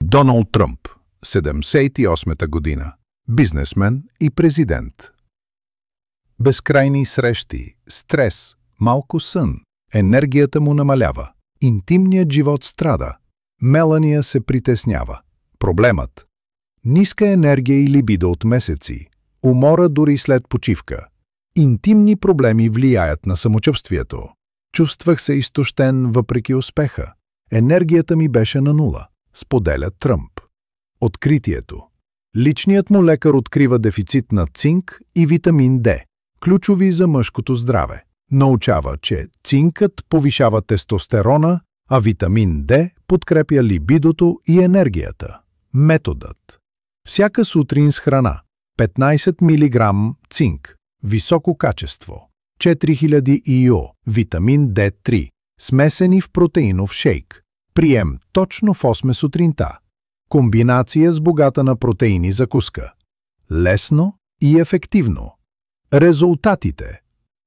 Доналд Тръмп, 78-та година, бизнесмен и президент. Безкрайни срещи, стрес, малко сън, енергията му намалява, интимният живот страда, Мелания се притеснява. Проблемът – ниска енергия и либидо от месеци, умора дори след почивка. Интимни проблеми влияят на самочувствието. Чувствах се изтощен въпреки успеха. Енергията ми беше на нула, споделя Тръмп. Откритието. Личният му лекар открива дефицит на цинк и витамин Д, ключови за мъжкото здраве. Научава, че цинкът повишава тестостерона, а витамин Д подкрепя либидото и енергията. Методът. Всяка сутрин с храна 15 мг цинк, високо качество, 4000 ИО, витамин D3, смесени в протеинов шейк. Прием точно в 8 сутринта. Комбинация с богата на протеини закуска. Лесно и ефективно. Резултатите.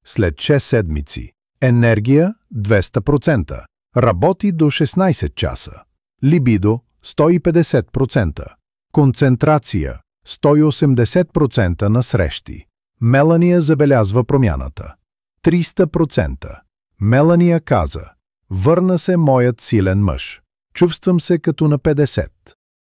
След 6 седмици. Енергия 200%. Работи до 16 часа. Либидо 150%. Концентрация 180% на срещи. Мелания забелязва промяната. 300%. Мелания каза: върна се моят силен мъж. Чувствам се като на 50.